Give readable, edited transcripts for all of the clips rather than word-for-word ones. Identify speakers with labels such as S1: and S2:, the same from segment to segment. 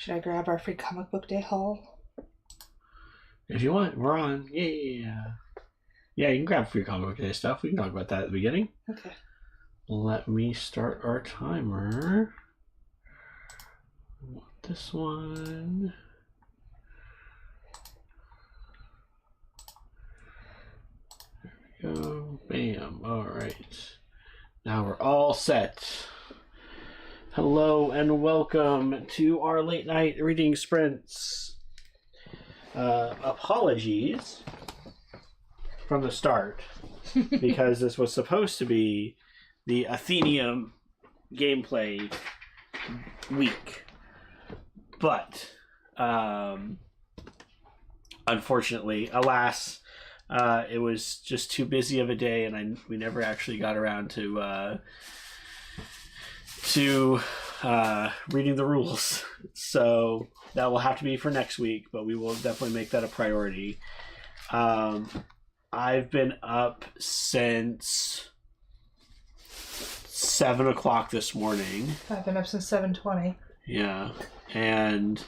S1: Should I grab our free comic book day haul?
S2: If you want, we're on. Yeah. Yeah, you can grab free comic book day stuff. We can talk about that at the beginning.
S1: Okay.
S2: Let me start our timer. This one. There we go. Bam. All right. Now we're all set. Hello and welcome to our late night reading sprints. Apologies from the start because this was supposed to be the Athenium gameplay week, but unfortunately, alas, it was just too busy of a day, and we never actually got around to reading the rules. So that will have to be for next week, but we will definitely make that a priority. I've been up since 7 o'clock this morning.
S1: I've been up since 7:20.
S2: Yeah, and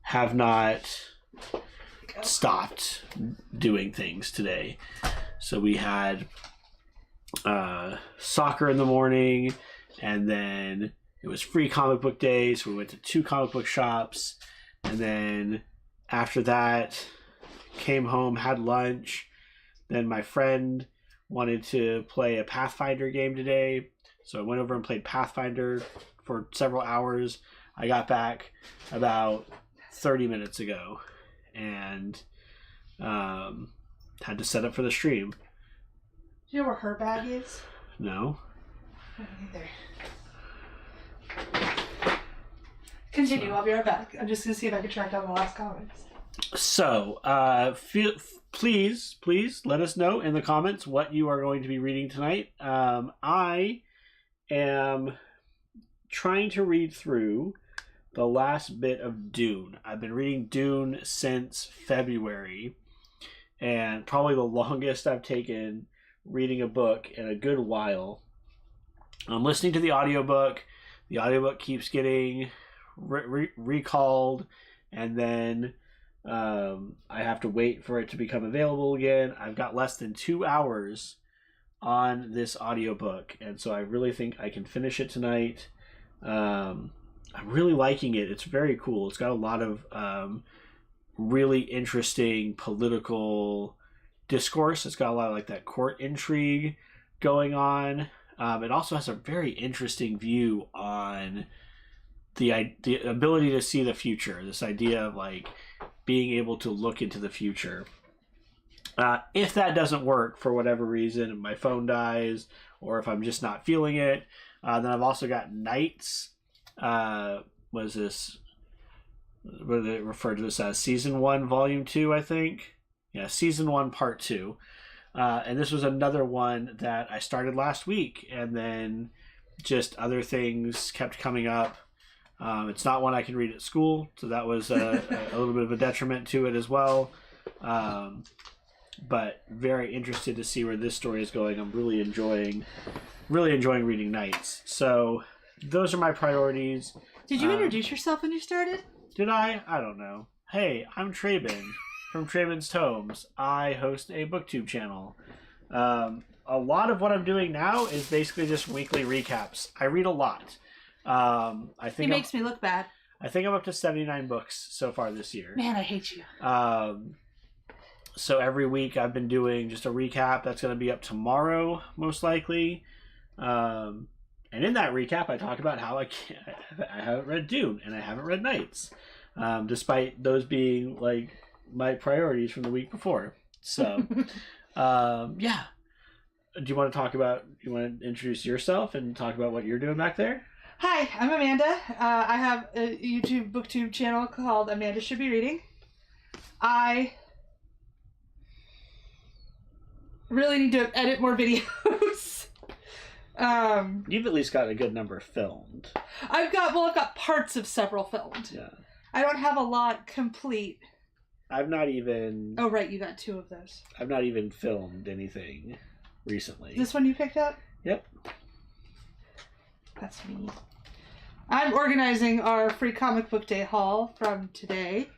S2: have not stopped doing things today. So we had soccer in the morning, and then it was free comic book day, so we went to 2 comic book shops, and then after that came home, had lunch. Then my friend wanted to play a Pathfinder game today, so I went over and played Pathfinder for several hours. I got back about 30 minutes ago and had to set up for the stream.
S1: Do you know where her bag is?
S2: No.
S1: I don't either. Continue, I'll be right back. I'm just going to see if I can track down the last comments.
S2: So, please let us know in the comments what you are going to be reading tonight. I am trying to read through the last bit of Dune. I've been reading Dune since February, and probably the longest I've taken reading a book in a good while. I'm listening to the audiobook. The audiobook keeps getting recalled, and then I have to wait for it to become available again. I've got less than 2 hours on this audiobook, and so I really think I can finish it tonight. I'm really liking it. It's very cool. It's got a lot of really interesting political discourse. It's got a lot of like that court intrigue going on. It also has a very interesting view on the ability to see the future. This idea of like being able to look into the future. If that doesn't work for whatever reason, if my phone dies, or if I'm just not feeling it, then I've also got Knights. What is this? What do they refer to this as? Season 1, Volume 2, I think. Yeah, Season 1, Part 2. And this was another one that I started last week, and then just other things kept coming up. It's not one I can read at school, so that was a little bit of a detriment to it as well. But very interested to see where this story is going. I'm really enjoying reading Knights. So those are my priorities.
S1: Did you introduce yourself when you started?
S2: Did I? I don't know. Hey, I'm Traben from Traben's Tomes. I host a booktube channel. A lot of what I'm doing now is basically just weekly recaps. I read a lot. I think
S1: it makes me look bad.
S2: I think I'm up to 79 books so far this year.
S1: Man, I hate you.
S2: So every week I've been doing just a recap. That's going to be up tomorrow, most likely. And in that recap, I talk about how I haven't read Dune and I haven't read Knights, despite those being like my priorities from the week before. So, yeah. Do you want to introduce yourself and talk about what you're doing back there?
S1: Hi, I'm Amanda. I have a YouTube booktube channel called Amanda Should Be Reading. I really need to edit more videos.
S2: You've at least got a good number filmed.
S1: I've got parts of several filmed.
S2: Yeah.
S1: I don't have a lot complete.
S2: I've not even...
S1: Oh, right, you got 2 of those.
S2: I've not even filmed anything recently.
S1: This one you picked up?
S2: Yep.
S1: That's me. I'm organizing our free comic book day haul from today.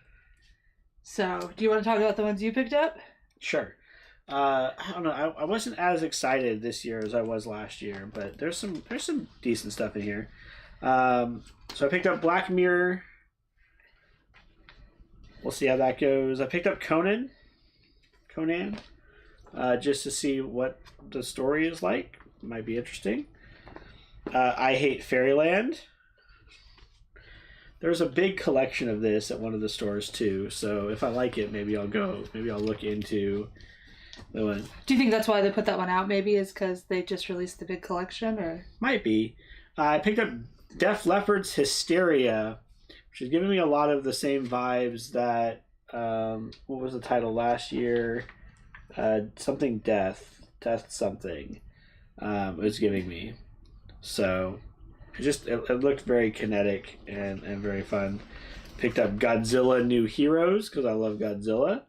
S1: So, do you want to talk about the ones you picked up?
S2: Sure. I don't know. I wasn't as excited this year as I was last year, but there's some decent stuff in here. So I picked up Black Mirror. We'll see how that goes. I picked up Conan, just to see what the story is like. Might be interesting. I Hate Fairyland. There's a big collection of this at one of the stores too, so if I like it, maybe I'll go. Maybe I'll look into the one.
S1: Do you think that's why they put that one out? Maybe is because they just released the big collection, or
S2: might be. I picked up Def Leppard's Hysteria, which is giving me a lot of the same vibes that what was the title last year? Something Death something. It was giving me. So it looked very kinetic and very fun. Picked up Godzilla New Heroes because I love Godzilla.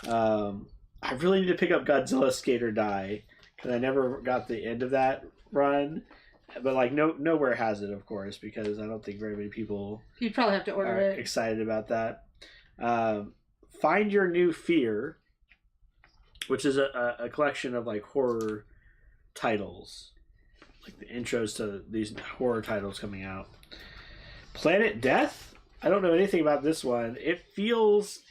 S2: I really need to pick up Godzilla Skate or Die because I never got the end of that run. But like nowhere has it, of course, because I don't think very many people
S1: you'd probably have to order it.
S2: Excited about that. Find Your New Fear, which is a collection of like horror titles, like the intros to these horror titles coming out. Planet Death. I don't know anything about this one. It feels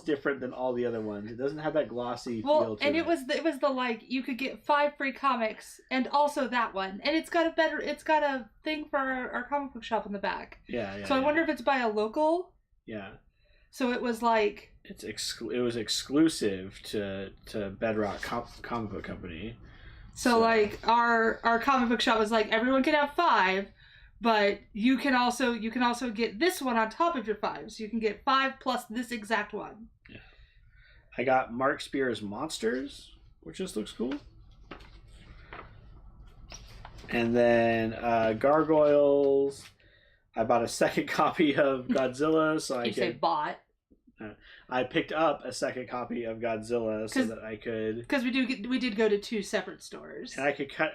S2: different than all the other ones. It doesn't have that glossy feel to it.
S1: It was the like you could get 5 free comics and also that one, and it's got a thing for our comic book shop in the back.
S2: Yeah.
S1: So I wonder if it's by a local.
S2: Yeah.
S1: So it was like
S2: it was exclusive to Bedrock Comic Book Company.
S1: So like our comic book shop was like everyone can have 5, but you can also get this one on top of your 5. So you can get 5 plus this exact one.
S2: Yeah. I got Mark Spear's Monsters, which just looks cool. And then Gargoyles. I bought a second copy of Godzilla, so I
S1: say bought.
S2: I picked up a second copy of Godzilla so that I could,
S1: because we did go to 2 separate stores,
S2: and I could cut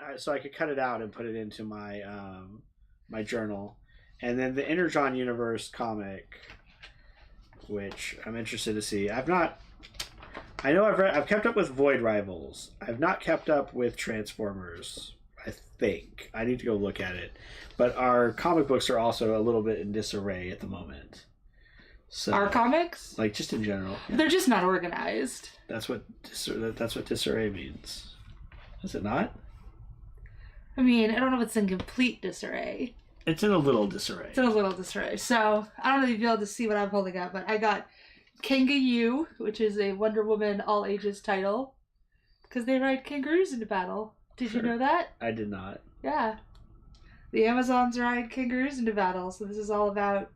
S2: it out and put it into my my journal, and then the Energon Universe comic, which I'm interested to see. I've kept up with Void Rivals. I've not kept up with Transformers. I think I need to go look at it, but our comic books are also a little bit in disarray at the moment. So,
S1: our comics,
S2: like just in general,
S1: they're just not organized.
S2: That's what disarray means. Is it not?
S1: I mean, I don't know if it's in complete disarray.
S2: It's in a little disarray.
S1: So I don't know if you'll be able to see what I'm holding up, but I got Kangaroo, which is a Wonder Woman all ages title, because they ride kangaroos into battle. Did you know that?
S2: I did not.
S1: Yeah. The Amazons ride kangaroos into battle, so this is all about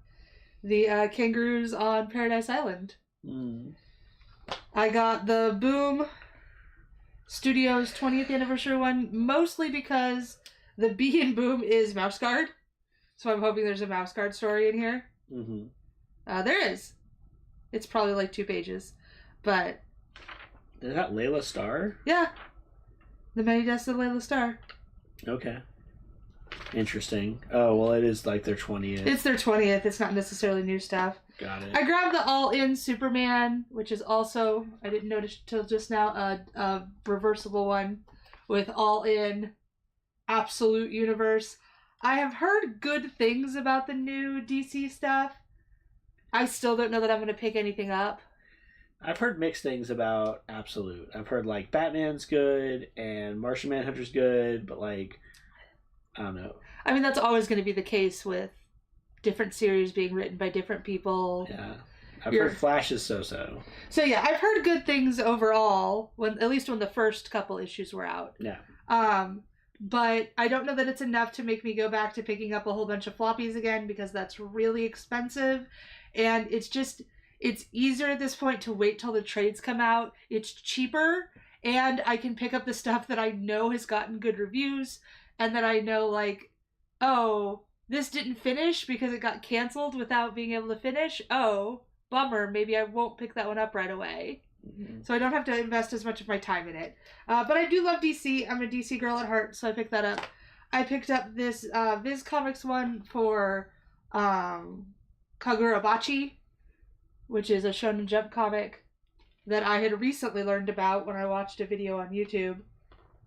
S1: the kangaroos on Paradise Island.
S2: Mm.
S1: I got the Boom Studios 20th anniversary one, mostly because the Bee in Boom is Mouse Guard, so I'm hoping there's a Mouse Guard story in here.
S2: Mm-hmm.
S1: There is. It's probably like 2 pages, but...
S2: Is that Layla Starr?
S1: Yeah. The Many Deaths of Layla Starr.
S2: Okay. Interesting. Oh, well, it is like their 20th.
S1: It's their 20th. It's not necessarily new stuff.
S2: Got it.
S1: I grabbed the All-In Superman, which is also, I didn't notice till just now, a reversible one with All-In Absolute Universe. I have heard good things about the new DC stuff. I still don't know that I'm going to pick anything up.
S2: I've heard mixed things about Absolute. I've heard like Batman's good and Martian Manhunter's good, but like, I don't know.
S1: I mean, that's always going to be the case with different series being written by different people.
S2: Yeah. I've heard Flash is so-so.
S1: So yeah, I've heard good things overall, at least when the first couple issues were out.
S2: Yeah.
S1: But I don't know that it's enough to make me go back to picking up a whole bunch of floppies again, because that's really expensive. And it's easier at this point to wait till the trades come out. It's cheaper, and I can pick up the stuff that I know has gotten good reviews, and that I know, like, oh, this didn't finish because it got canceled without being able to finish. Oh, bummer. Maybe I won't pick that one up right away. Mm-hmm. So I don't have to invest as much of my time in it. But I do love DC. I'm a DC girl at heart, so I picked that up. I picked up this Viz Comics one for Kagurabachi, which is a Shonen Jump comic that I had recently learned about when I watched a video on YouTube.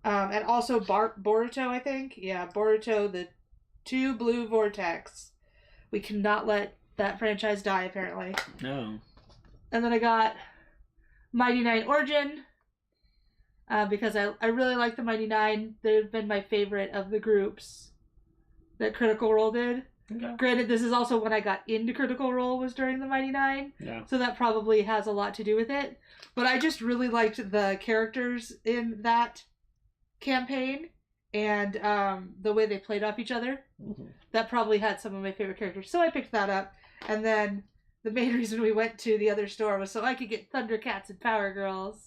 S1: And also Boruto, I think. Yeah, Boruto, the 2 Blue Vortex. We cannot let that franchise die, apparently.
S2: No.
S1: And then I got Mighty Nine Origin, because I really like the Mighty Nine. They've been my favorite of the groups that Critical Role did.
S2: Okay.
S1: Granted, this is also when I got into Critical Role, was during the Mighty Nine.
S2: Yeah.
S1: So that probably has a lot to do with it. But I just really liked the characters in that campaign and the way they played off each other.
S2: Mm-hmm.
S1: That probably had some of my favorite characters. So I picked that up. And then the main reason we went to the other store was so I could get Thundercats and Powerpuff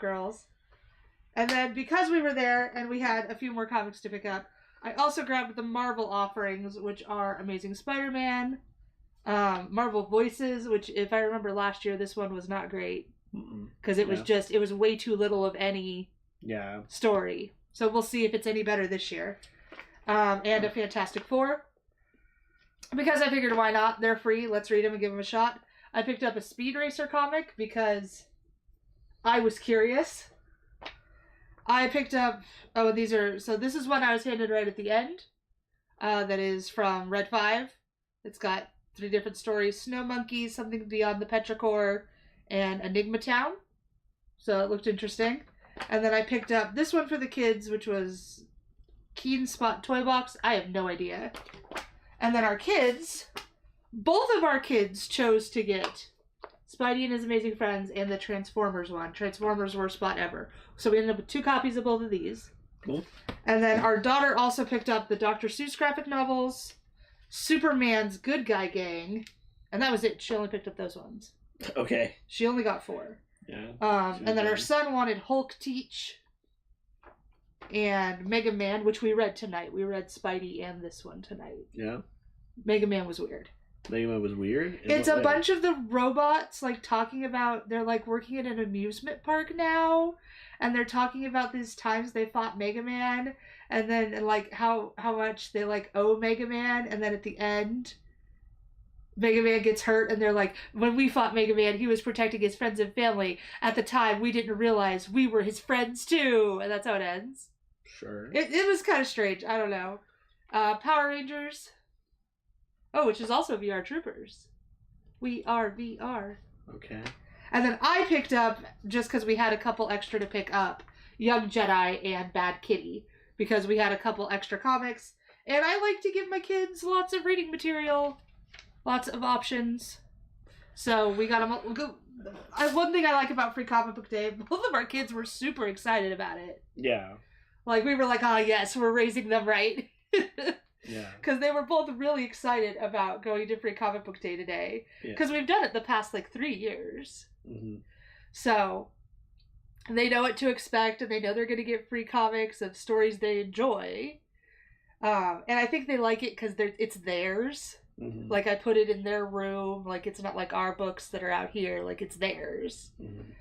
S1: Girls. And then because we were there and we had a few more comics to pick up, I also grabbed the Marvel offerings, which are Amazing Spider-Man, Marvel Voices, which if I remember last year, this one was not great. Because it was way too little of any story. So we'll see if it's any better this year. And a Fantastic Four. Because I figured, why not? They're free. Let's read them and give them a shot. I picked up a Speed Racer comic because I was curious. I picked up... Oh, these are... So this is one I was handed right at the end. That is from Red 5. It's got 3 different stories. Snow Monkeys, Something Beyond the Petrichor, and Enigma Town. So it looked interesting. And then I picked up this one for the kids, which was Keen Spot Toy Box. I have no idea. And then our kids, both of our kids chose to get Spidey and His Amazing Friends and the Transformers one. Transformers Worst Spot Ever. So we ended up with 2 copies of both of these.
S2: Cool.
S1: And then our daughter also picked up the Dr. Seuss graphic novels, Superman's Good Guy Gang, and that was it. She only picked up those ones.
S2: Okay.
S1: She only got 4.
S2: Yeah.
S1: And then our son wanted Hulk Teach and Mega Man, which we read tonight. We read Spidey and this one tonight.
S2: Yeah.
S1: Mega Man was weird.
S2: Mega Man was weird?
S1: It's a bunch of the robots, like, talking about... They're, like, working at an amusement park now, and they're talking about these times they fought Mega Man, and then, and like, how much they, like, owe Mega Man, and then at the end... Mega Man gets hurt, and they're like, when we fought Mega Man, he was protecting his friends and family. At the time, we didn't realize we were his friends, too. And that's how it ends.
S2: Sure.
S1: It was kind of strange. I don't know. Power Rangers. Oh, which is also VR Troopers. We are VR.
S2: Okay.
S1: And then I picked up, just because we had a couple extra to pick up, Young Jedi and Bad Kitty. Because we had a couple extra comics. And I like to give my kids lots of reading material. Lots of options. So we got them. One thing I like about Free Comic Book Day, both of our kids were super excited about it.
S2: Yeah.
S1: Like, we were like, oh yes, we're raising them right.
S2: Yeah.
S1: Because they were both really excited about going to Free Comic Book Day today. Because we've done it the past, 3 years. Mm-hmm. So, they know what to expect, and they know they're going to get free comics of stories they enjoy. And I think they like it because it's theirs. Mm-hmm. Like, I put it in their room. Like, it's not like our books that are out here. Like, it's theirs. Mm-hmm.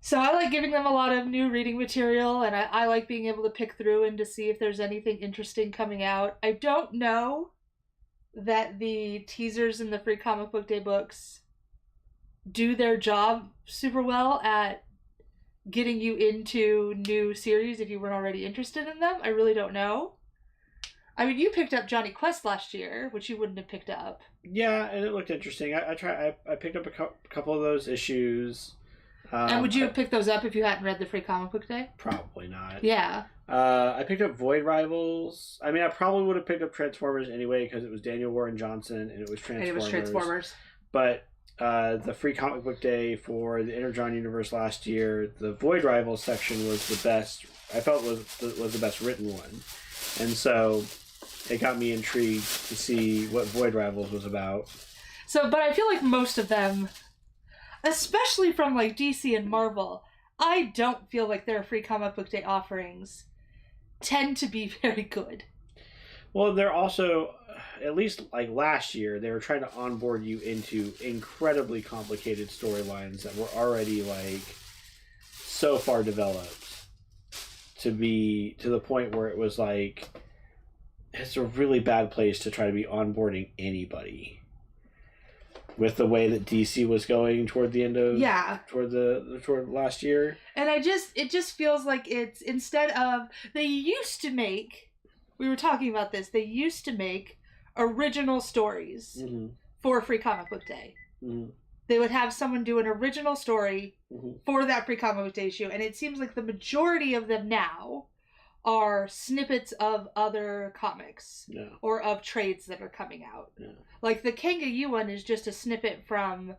S1: So I like giving them a lot of new reading material, and I like being able to pick through and to see if there's anything interesting coming out. I don't know that the teasers in the Free Comic Book Day books do their job super well at getting you into new series if you weren't already interested in them. I really don't know. I mean, you picked up Johnny Quest last year, which you wouldn't have picked up.
S2: Yeah, and it looked interesting. I picked up a couple of those issues.
S1: And would you have picked those up if you hadn't read the Free Comic Book Day?
S2: Probably not.
S1: Yeah.
S2: I picked up Void Rivals. I mean, I probably would have picked up Transformers anyway because it was Daniel Warren Johnson and it was Transformers. But the Free Comic Book Day for the Energon universe last year, the Void Rivals section was the best. I felt was the best written one, and so it got me intrigued to see what Void Rivals was about.
S1: So, but I feel like most of them, especially from like DC and Marvel, I don't feel like their Free Comic Book Day offerings tend to be very good.
S2: Well, they're also, at least like last year, they were trying to onboard you into incredibly complicated storylines that were already like so far developed. to be to the point where it was like it's a really bad place to try to be onboarding anybody. With the way that DC was going toward the end of toward last year,
S1: and it just feels like it's instead of they used to make, we were talking about this, they used to make original stories for Free Comic Book Day. They would have someone do an original story for that Free Comic Book Day issue, and it seems like the majority of them now are snippets of other comics or of trades that are coming out. Yeah. Like the Kanga-Yu one is just a snippet from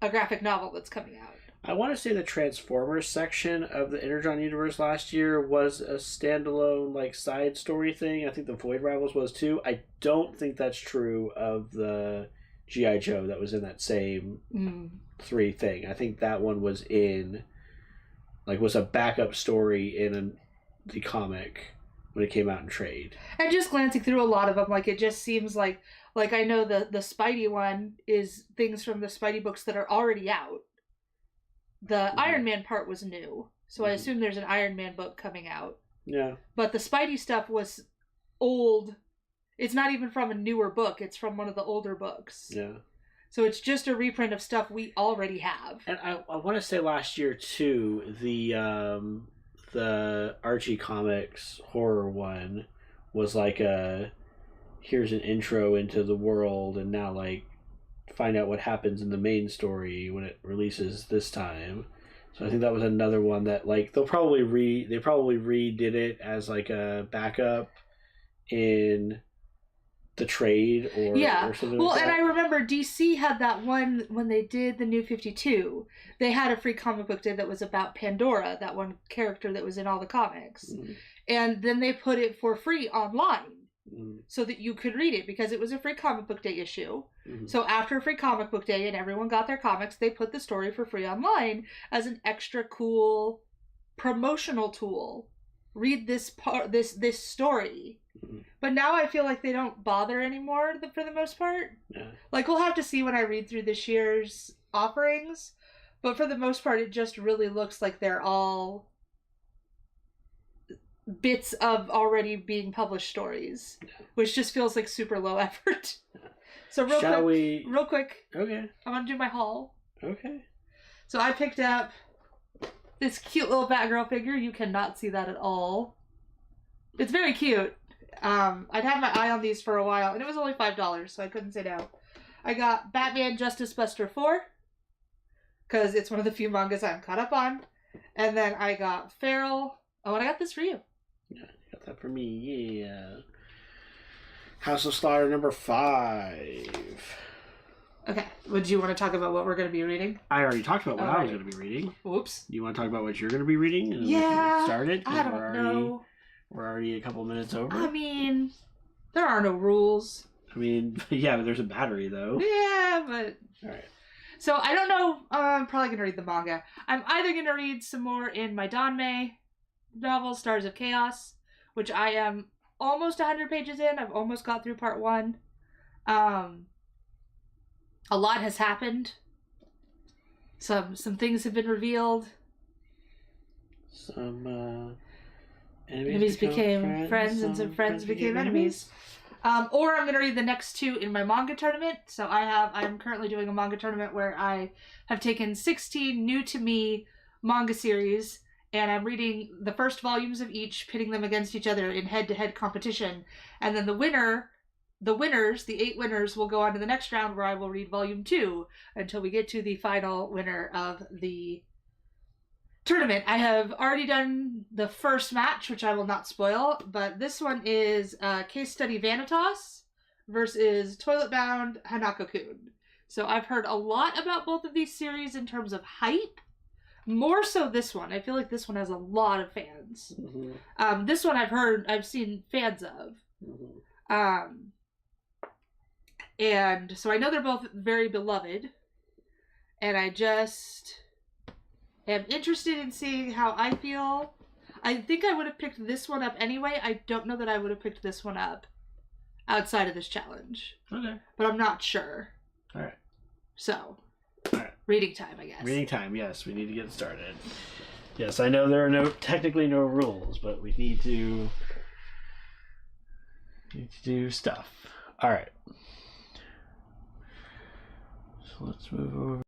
S1: a graphic novel that's coming out.
S2: I want to say the Transformers section of the Energon universe last year was a standalone like side story thing. I think the Void Rivals was too. I don't think that's true of the G.I. Joe that was in that same 3 thing. I think that one was was a backup story in the comic when it came out in trade.
S1: And just glancing through a lot of them, like it just seems like I know the Spidey one is things from the Spidey books that are already out. The Iron Man part was new, so I assume there's an Iron Man book coming out. Yeah. But the Spidey stuff was old. It's not even from a newer book, it's from one of the older books. Yeah. So it's just a reprint of stuff we already have.
S2: And I want to say last year too, the Archie Comics horror one was like here's an intro into the world and now like find out what happens in the main story when it releases this time. So I think that was another one that like they probably redid it as like a backup in the trade or something
S1: well,
S2: like that.
S1: And I remember DC had that one when they did the New 52. They had a Free Comic Book Day that was about Pandora, that one character that was in all the comics. And then they put it for free online so that you could read it because it was a Free Comic Book Day issue. So after Free Comic Book Day and everyone got their comics, they put the story for free online as an extra cool promotional tool. Read this story. But now I feel like they don't bother anymore for the most part. Yeah. Like we'll have to see when I read through this year's offerings. But for the most part, it just really looks like they're all bits of already being published stories, which just feels like super low effort. So real quick. Okay. I'm going to do my haul. Okay. So I picked up this cute little Batgirl figure. You cannot see that at all. It's very cute. I'd had my eye on these for a while, and it was only $5, so I couldn't say no. I got Batman Justice Buster 4, because it's one of the few mangas I'm caught up on. And then I got Feral. Oh, and I got this for you.
S2: Yeah, you got that for me, yeah. House of Slaughter number 5.
S1: Okay, would you want to talk about what we're going to be reading?
S2: I already talked about what I was going to be reading.
S1: Oops.
S2: You want to talk about what you're going to be reading? And
S1: yeah.
S2: Start it?
S1: I don't know.
S2: We're already a couple minutes over.
S1: I mean, there are no rules.
S2: I mean, yeah, but there's a battery, though.
S1: Yeah, but...
S2: All right.
S1: So, I don't know. I'm probably going to read the manga. I'm either going to read some more in my Danmei novel, Stars of Chaos, which I am almost 100 pages in. I've almost got through part 1. A lot has happened. Some things have been revealed.
S2: Some,
S1: enemies became friends, and some friends became enemies. Or I'm going to read the next 2 in my manga tournament. So I'm currently doing a manga tournament where I have taken 16 new to me manga series, and I'm reading the first volumes of each, pitting them against each other in head-to-head competition. And then the 8 winners will go on to the next round where I will read volume 2 until we get to the final winner of the tournament. I have already done the first match, which I will not spoil, but this one is Case Study Vanitas versus Toilet Bound Hanako-kun. So I've heard a lot about both of these series in terms of hype. More so this one. I feel like this one has a lot of fans. Mm-hmm. This one I've seen fans of. Mm-hmm. And so I know they're both very beloved. And I just am interested in seeing how I feel. I think I would have picked this one up anyway. I don't know that I would have picked this one up outside of this challenge. Okay. But I'm not sure.
S2: All right.
S1: So, all right. Reading time, I guess.
S2: Reading time, yes. We need to get started. Yes, I know there are technically no rules, but we need to do stuff. All right. So let's move over.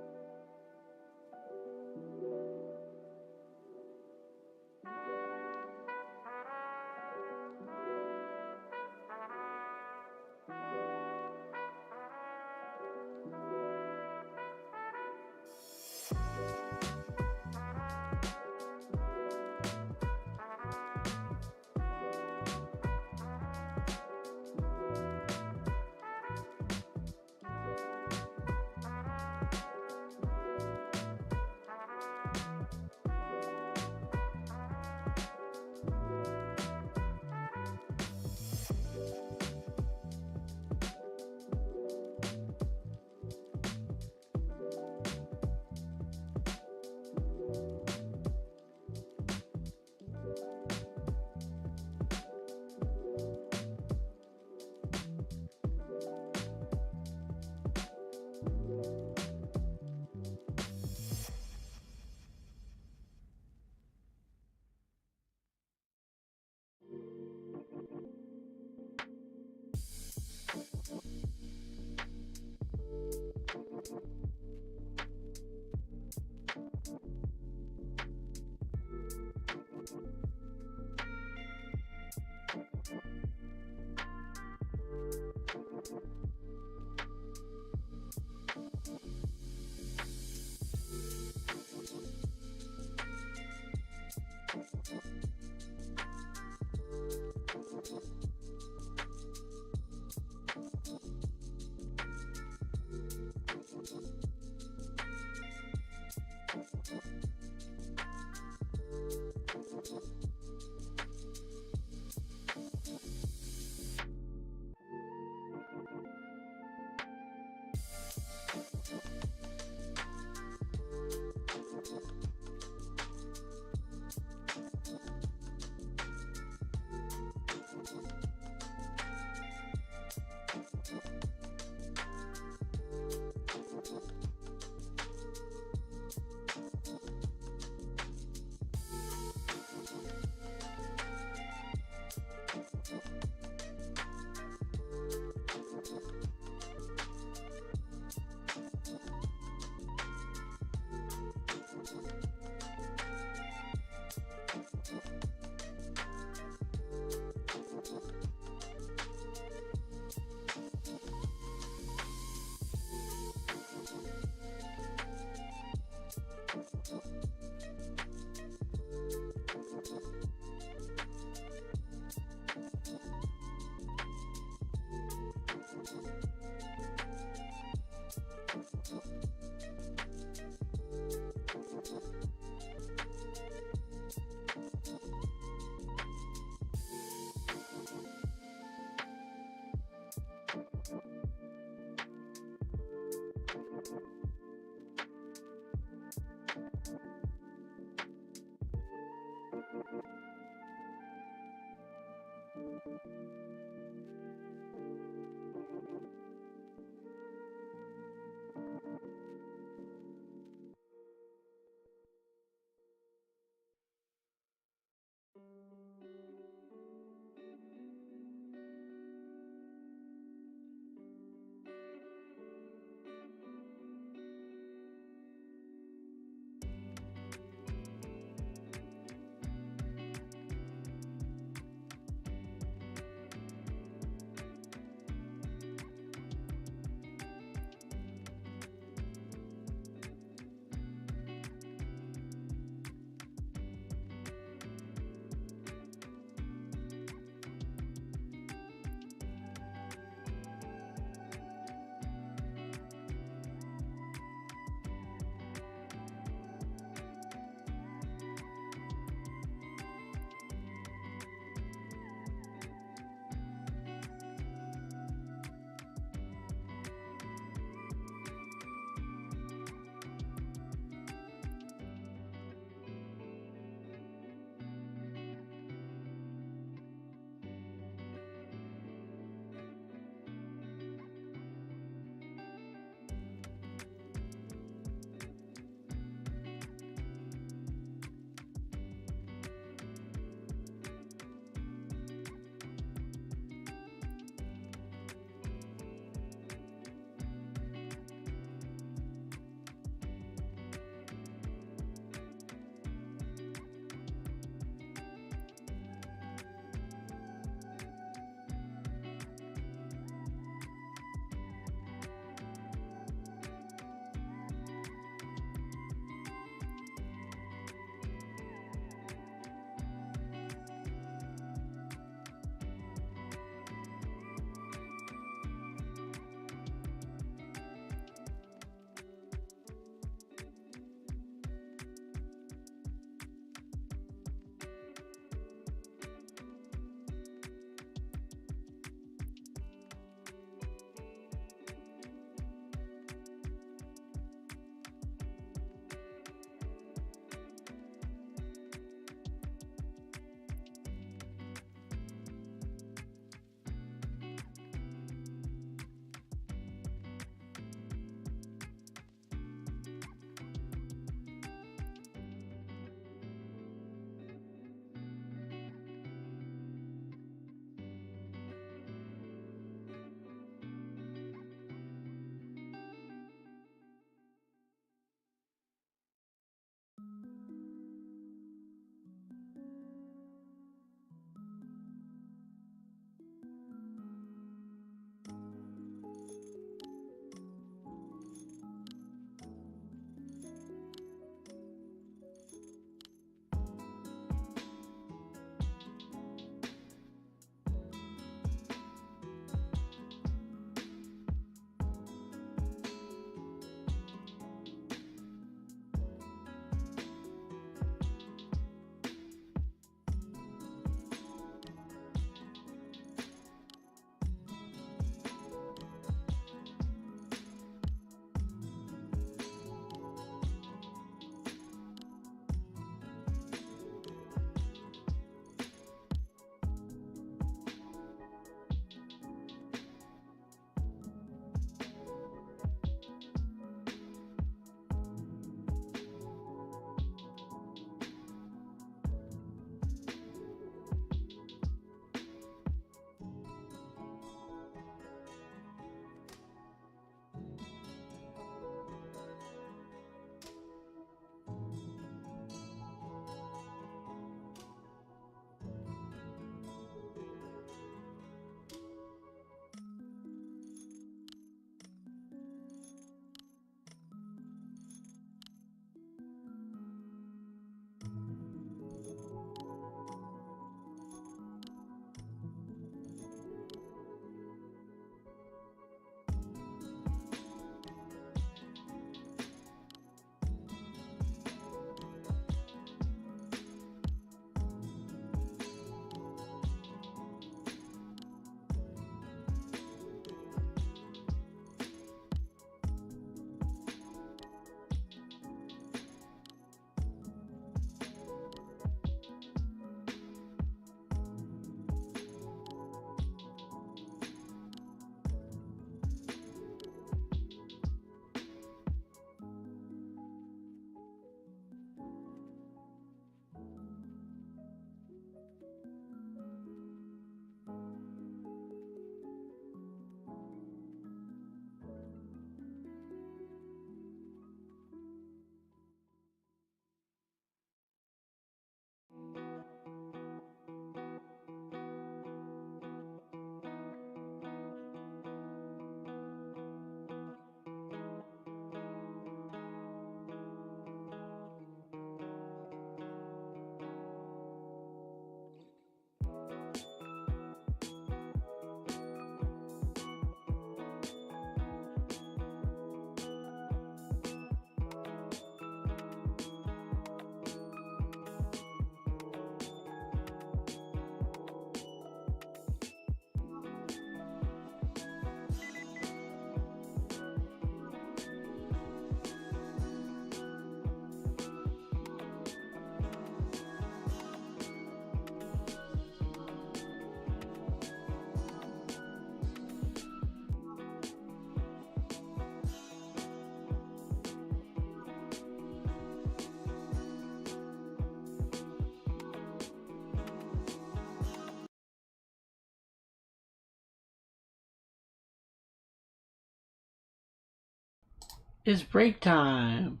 S2: It's break time.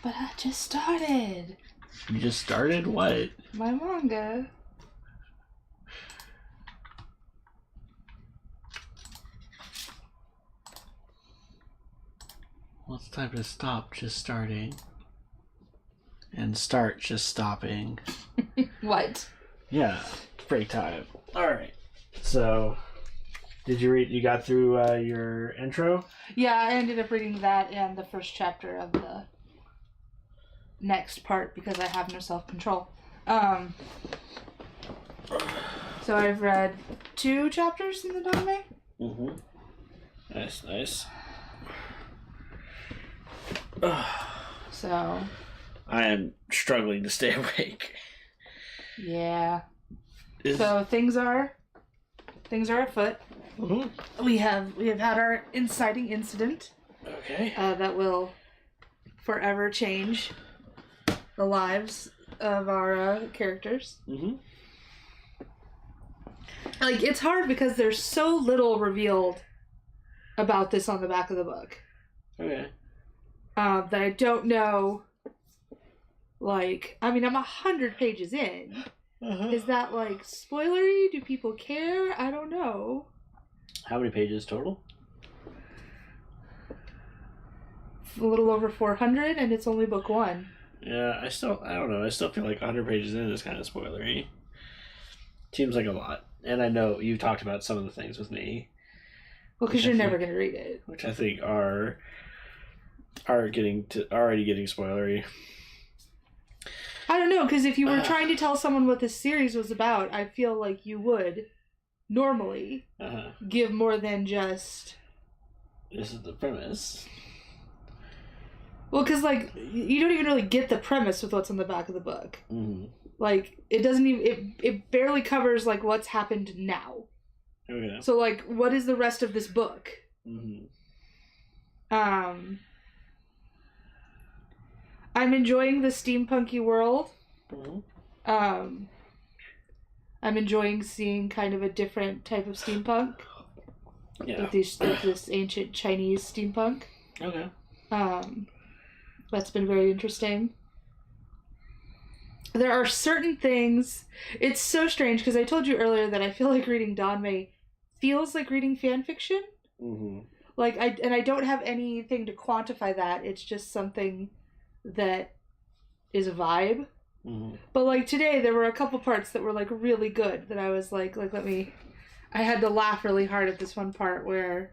S1: But I just started.
S2: You just started what?
S1: My manga.
S2: Well, it's time to stop just starting. And start just stopping.
S1: What?
S2: Yeah, it's break time. Alright. So, did you read, you got through your intro?
S1: Yeah, I ended up reading that and the first chapter of the next part because I have no self-control. So I've read 2 chapters in the Dame.
S2: Mm-hmm. Nice.
S1: So
S2: I am struggling to stay awake.
S1: yeah. So things are afoot.
S2: Mm-hmm.
S1: We have had our inciting incident.
S2: Okay.
S1: That will forever change the lives of our characters.
S2: Mm-hmm.
S1: Like, it's hard because there's so little revealed about this on the back of the book.
S2: Okay.
S1: That I don't know. Like, I mean, I'm 100 pages in.
S2: Uh-huh.
S1: Is that, like, spoilery? Do people care? I don't know.
S2: How many pages total?
S1: A little over 400, and it's only book 1.
S2: Yeah, I don't know. I still feel like 100 pages in is kind of spoilery. Seems like a lot. And I know you've talked about some of the things with me.
S1: Well, because you're never going to read it.
S2: Which I think are already getting spoilery.
S1: I don't know, because if you were trying to tell someone what this series was about, I feel like you would normally give more than just...
S2: This is the premise.
S1: Well, because, like, you don't even really get the premise with what's on the back of the book.
S2: Mm-hmm.
S1: Like, it doesn't even... It barely covers, like, what's happened now.
S2: Okay.
S1: So, like, what is the rest of this book?
S2: Mm-hmm.
S1: I'm enjoying the steampunky world.
S2: Mm-hmm.
S1: I'm enjoying seeing kind of a different type of steampunk.
S2: Yeah.
S1: This ancient Chinese steampunk.
S2: Okay.
S1: That's been very interesting. There are certain things... It's so strange, because I told you earlier that I feel like reading Danmei feels like reading fan fiction.
S2: Mm-hmm.
S1: Like, I don't have anything to quantify that. It's just something that is a vibe.
S2: Mm-hmm.
S1: But, like, today there were a couple parts that were, like, really good that I was like, let me... I had to laugh really hard at this one part where...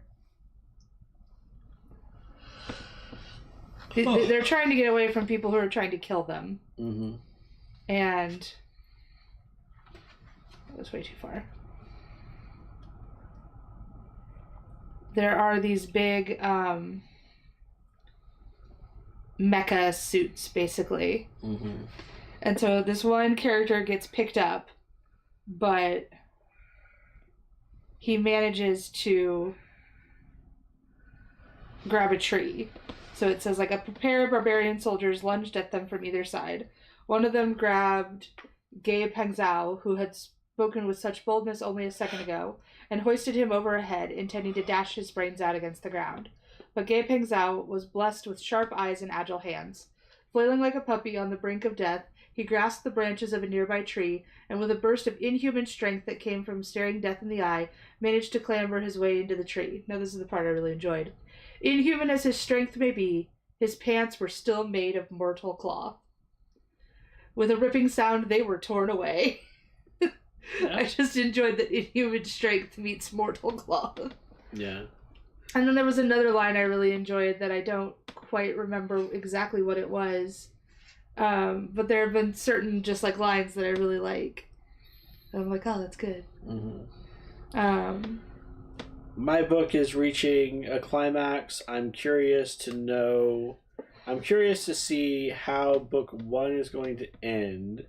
S1: They're trying to get away from people who are trying to kill them.
S2: Mm-hmm.
S1: And... That was way too far. There are these big, mecha suits, basically.
S2: Mm-hmm.
S1: And so this one character gets picked up, but he manages to grab a tree. So it says, like, a pair of barbarian soldiers lunged at them from either side. One of them grabbed Gabe Hangzhou, who had spoken with such boldness only a second ago, and hoisted him over a head, intending to dash his brains out against the ground. But Gabe Hangzhou was blessed with sharp eyes and agile hands. Flailing like a puppy on the brink of death, he grasped the branches of a nearby tree, and with a burst of inhuman strength that came from staring death in the eye, managed to clamber his way into the tree. Now this is the part I really enjoyed. Inhuman as his strength may be, his pants were still made of mortal cloth. With a ripping sound, they were torn away. Yeah. I just enjoyed that inhuman strength meets mortal cloth.
S2: Yeah.
S1: And then there was another line I really enjoyed that I don't quite remember exactly what it was. But there have been certain just like lines that I really like. And I'm like, oh, that's good.
S2: Mm-hmm. My book is reaching a climax. I'm curious to see how book 1 is going to end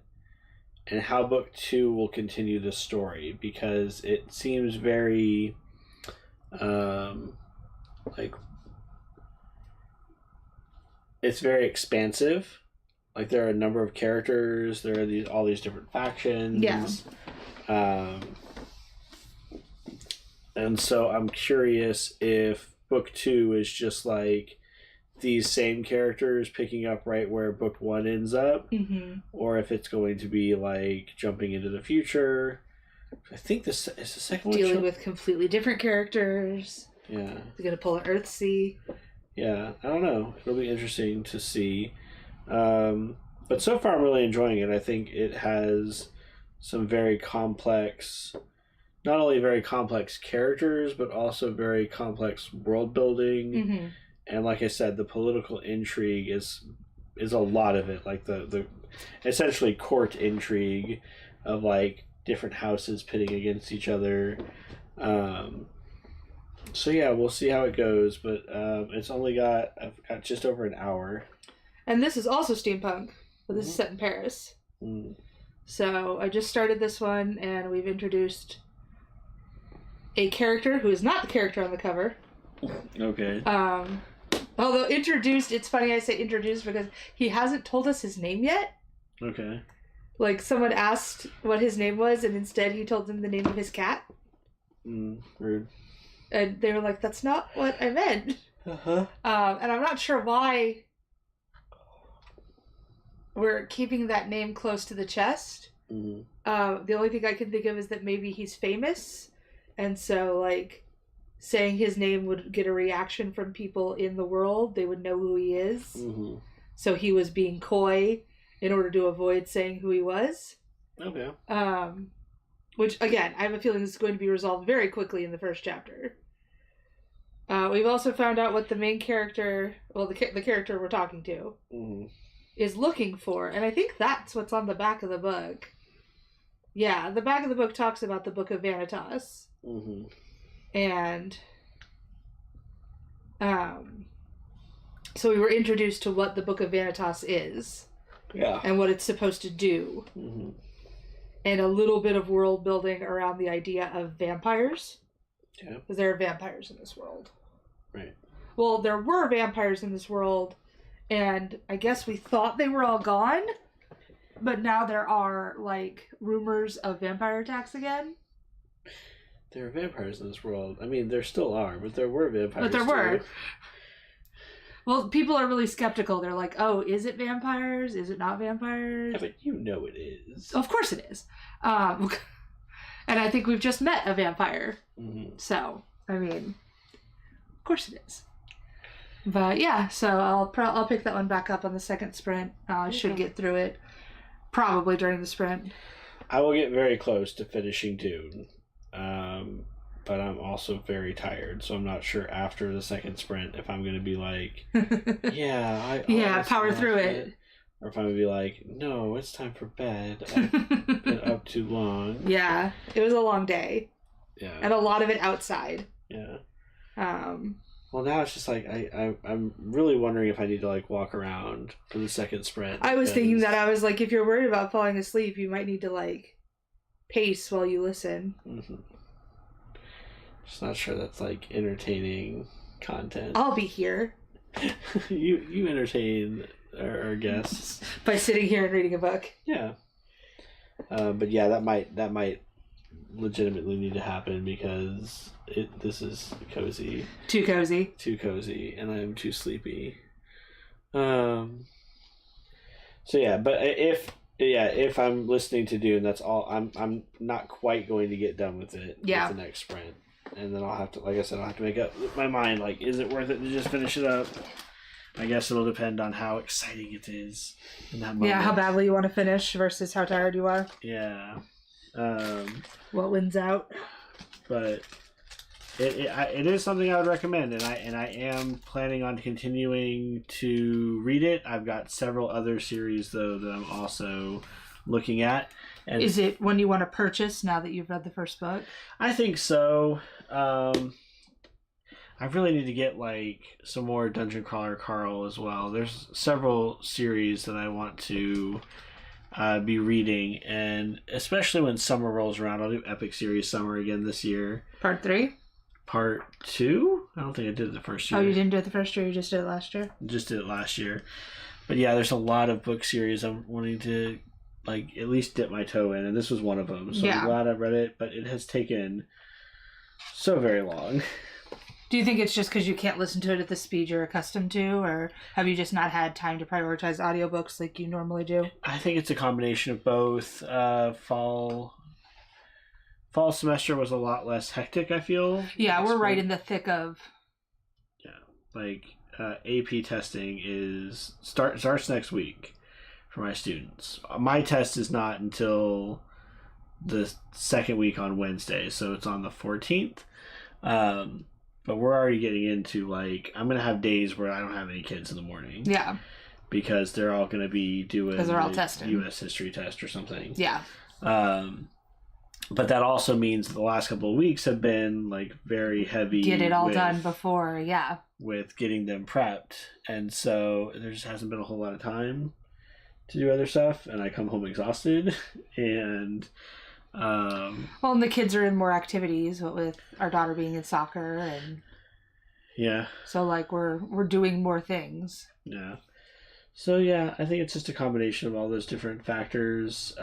S2: and how book 2 will continue the story, because it seems very like it's very expansive. Like, there are a number of characters, there are all these different factions.
S1: Yeah.
S2: And so I'm curious if book 2 is just like these same characters picking up right where book 1 ends up, or if it's going to be like jumping into the future. I think this is the second one
S1: dealing with completely different characters.
S2: Yeah,
S1: they're gonna pull an Earthsea.
S2: Yeah, I don't know. It'll be interesting to see. But so far, I'm really enjoying it. I think it has some very complex, not only very complex characters, but also very complex world building. And like I said, the political intrigue is a lot of it. Like the essentially court intrigue of like different houses pitting against each other. So yeah, we'll see how it goes. But I've got just over an hour.
S1: And this is also steampunk, but this is set in Paris. So I just started this one, and we've introduced a character who is not the character on the cover.
S2: Okay.
S1: Although introduced, it's funny I say introduced because he hasn't told us his name yet.
S2: Okay.
S1: Like someone asked what his name was, and instead he told them the name of his cat.
S2: Rude.
S1: And they were like, "That's not what I meant."
S2: And
S1: I'm not sure why we're keeping that name close to the chest. The only thing I can think of is that maybe he's famous, and so like saying his name would get a reaction from people in the world. They would know who he is. So he was being coy in order to avoid saying who he was. Okay. Which again, I have a feeling is going to be resolved very quickly in the first chapter. We've also found out what the main character, well, the character we're talking to, is looking for, and I think that's what's on the back of the book. Yeah, the back of the book talks about the Book of Vanitas. And so we were introduced to what the Book of Vanitas is. Yeah. And what it's supposed to do. And a little bit of world building around the idea of vampires. Yeah. Because there are vampires in this world. Right. Well, there were vampires in this world, and I guess we thought they were all gone, but now there are, like, rumors of vampire attacks again.
S2: There are vampires in this world. I mean, there still are, but there were vampires.
S1: But there were. Well, people are really skeptical. They're like, "Oh, is it vampires? Is it not vampires?"
S2: Yeah, but you know it is.
S1: Of course it is. And I think we've just met a vampire. So, I mean, of course it is. But yeah, so I'll pick that one back up on the second sprint. I should get through it probably during the sprint.
S2: I will get very close to finishing Dune. But I'm also very tired, so I'm not sure after the second sprint if I'm going to be like, yeah,
S1: power through it.
S2: Or if I'm going to be like, no, it's time for bed. I've been up too long.
S1: Yeah, it was a long day. Yeah. And a lot of it outside.
S2: Yeah. Well, now it's just like, I'm really wondering if I need to like walk around for the second sprint.
S1: I was thinking that. I was like, if you're worried about falling asleep, you might need to like pace while you listen.
S2: Just not sure that's like entertaining content.
S1: I'll be here.
S2: you entertain our guests
S1: by sitting here and reading a book.
S2: Yeah. But yeah, that might legitimately need to happen because this is cozy.
S1: Too cozy,
S2: and I'm too sleepy. So yeah, but if I'm listening to Dune, that's all. I'm not quite going to get done with it. Yeah. With the next sprint, and then I'll have to, like I said, I'll have to make up my mind. Like, is it worth it to just finish it up? I guess it'll depend on how exciting it is in that moment.
S1: Yeah, how badly you want to finish versus how tired you are.
S2: Yeah.
S1: What wins out?
S2: But it is something I would recommend, and I am planning on continuing to read it. I've got several other series though that I'm also looking at. And
S1: is it one you want to purchase now that you've read the first book?
S2: I think so. I really need to get like some more Dungeon Crawler Carl as well. There's several series that I want to be reading, and especially when summer rolls around, I'll do Epic Series Summer again this year.
S1: Part 3?
S2: Part 2? I don't think I did it the first year.
S1: Oh, you didn't do it the first year? You just did it last year?
S2: Just did it last year. But yeah, there's a lot of book series I'm wanting to like at least dip my toe in, and this was one of them. So I'm glad I read it, but it has taken so very long.
S1: Do you think it's just because you can't listen to it at the speed you're accustomed to, or have you just not had time to prioritize audiobooks like you normally do?
S2: I think it's a combination of both. Fall semester was a lot less hectic, I feel.
S1: Yeah, we're right in the thick of...
S2: Yeah, like AP testing starts next week for my students. My test is not until the second week on Wednesday, so it's on the 14th. But we're already getting into, like, I'm going to have days where I don't have any kids in the morning.
S1: Yeah.
S2: Because they're all going to be doing
S1: because they're all testing.
S2: U.S. history test or something.
S1: Yeah.
S2: But that also means the last couple of weeks have been, like, very heavy.
S1: Get it all done before, yeah.
S2: With getting them prepped. And so there just hasn't been a whole lot of time to do other stuff. And I come home exhausted. And...
S1: well, and the kids are in more activities, with our daughter being in soccer, and
S2: yeah, so
S1: like we're doing more things.
S2: Yeah, so yeah, I think it's just a combination of all those different factors.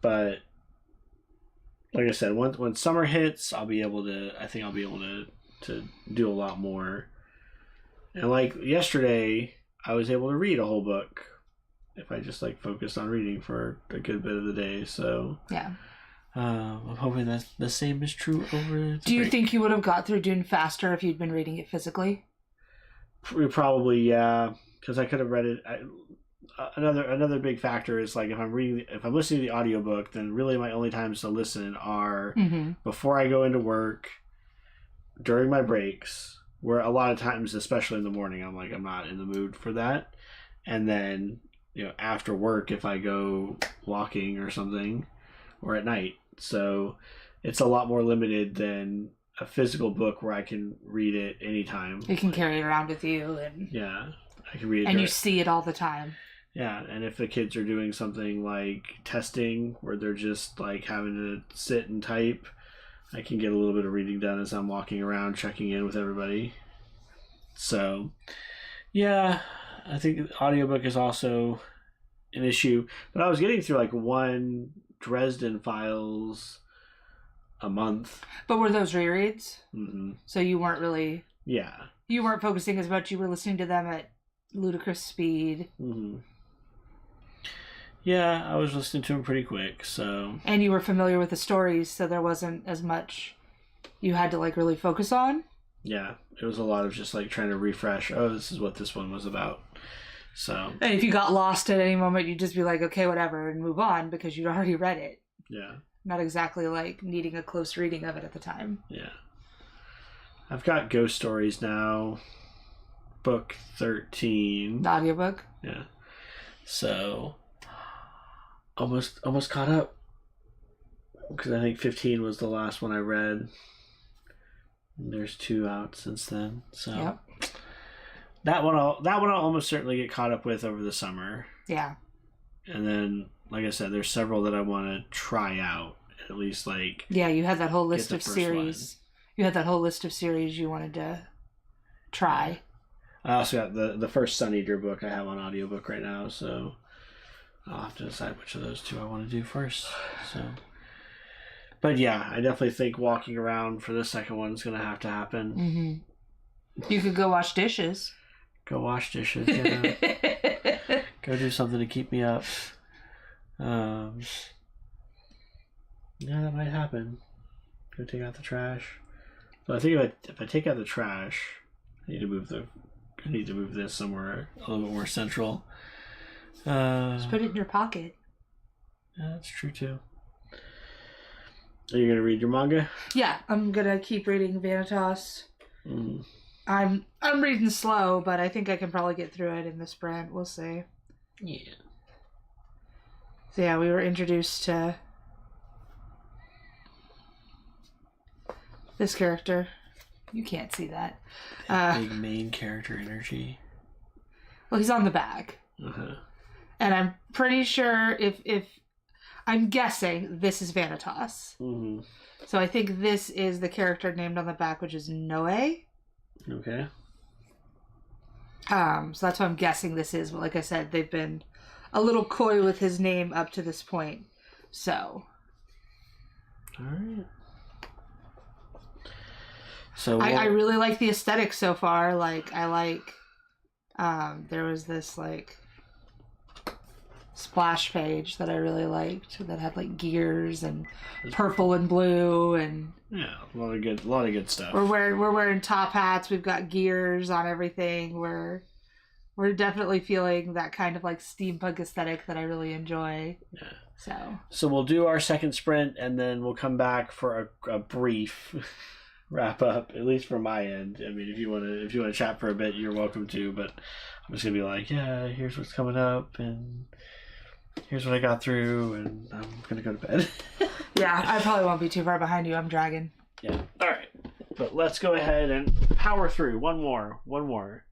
S2: But like I said, when summer hits, I think I'll be able to do a lot more. And like yesterday, I was able to read a whole book. If I just like focused on reading for a good bit of the day, so
S1: yeah,
S2: I'm hoping that the same is true over.
S1: Do you think you would have got through Dune faster if you'd been reading it physically?
S2: Probably, yeah, because I could have read it. Another big factor is like if I'm listening to the audiobook, then really my only times to listen are before I go into work, during my breaks, where a lot of times, especially in the morning, I'm not in the mood for that, and then. After work if I go walking or something, or at night. So it's a lot more limited than a physical book where I can read it anytime.
S1: You can carry it around with you, and
S2: yeah, I can read it.
S1: And you see it all the time.
S2: Yeah, and if the kids are doing something like testing, where they're just like having to sit and type, I can get a little bit of reading done as I'm walking around checking in with everybody. So, yeah. I think the audiobook is also an issue, but I was getting through like one Dresden Files a month.
S1: But were those rereads?
S2: Mm-hmm.
S1: So you weren't really...
S2: Yeah.
S1: You weren't focusing as much. You were listening to them at ludicrous speed.
S2: Mm-hmm. Yeah, I was listening to them pretty quick, so... And
S1: you were familiar with the stories, so there wasn't as much you had to like really focus on?
S2: Yeah, it was a lot of just like trying to refresh. Oh, this is what this one was about. So.
S1: And if you got lost at any moment, you'd just be like, okay, whatever, and move on because you'd already read it.
S2: Yeah.
S1: Not exactly like needing a close reading of it at the time.
S2: Yeah. I've got Ghost Stories now, book 13.
S1: The audiobook?
S2: Yeah. So, almost caught up. Because I think 15 was the last one I read. There's 2 out since then, so
S1: yep.
S2: that one I'll almost certainly get caught up with over the summer.
S1: Yeah.
S2: And then, like I said, there's several that I want to try out. At least like
S1: yeah, you had that whole list of series. You had that whole list of series you wanted to try.
S2: I also got the first Sun Eater book I have on audiobook right now, so I'll have to decide which of those 2 I want to do first. So. But yeah, I definitely think walking around for the second one is going to have to happen.
S1: Mm-hmm. You could go wash dishes.
S2: Go wash dishes, yeah. Go do something to keep me up. Yeah, that might happen. Go take out the trash. So I think if I take out the trash, I need to move this somewhere a little bit more central.
S1: Just put it in your pocket.
S2: Yeah, that's true too. Are you going to read your manga?
S1: Yeah, I'm going to keep reading Vanitas.
S2: Mm.
S1: I'm reading slow, but I think I can probably get through it in the sprint. We'll see.
S2: Yeah.
S1: So yeah, we were introduced to this character. You can't see that.
S2: Big main character energy.
S1: Well, he's on the back.
S2: Uh-huh.
S1: And I'm pretty sure if I'm guessing this is Vanitas.
S2: Mm-hmm.
S1: So I think this is the character named on the back, which is Noe.
S2: Okay.
S1: So that's what I'm guessing this is. But like I said, they've been a little coy with his name up to this point. So.
S2: All right. So
S1: I really like the aesthetic so far. Like I like there was this like splash page that I really liked that had like gears and purple and blue and
S2: yeah, a lot of good stuff.
S1: We're wearing top hats. We've got gears on everything. We're definitely feeling that kind of like steampunk aesthetic that I really enjoy.
S2: Yeah. So we'll do our second sprint and then we'll come back for a brief wrap up, at least from my end. I mean, if you want to chat for a bit, you're welcome to. But I'm just gonna be like, yeah, here's what's coming up and here's what I got through, and I'm gonna go to bed.
S1: Yeah, I probably won't be too far behind you. I'm dragging.
S2: Yeah. All right. But let's go ahead and power through. One more.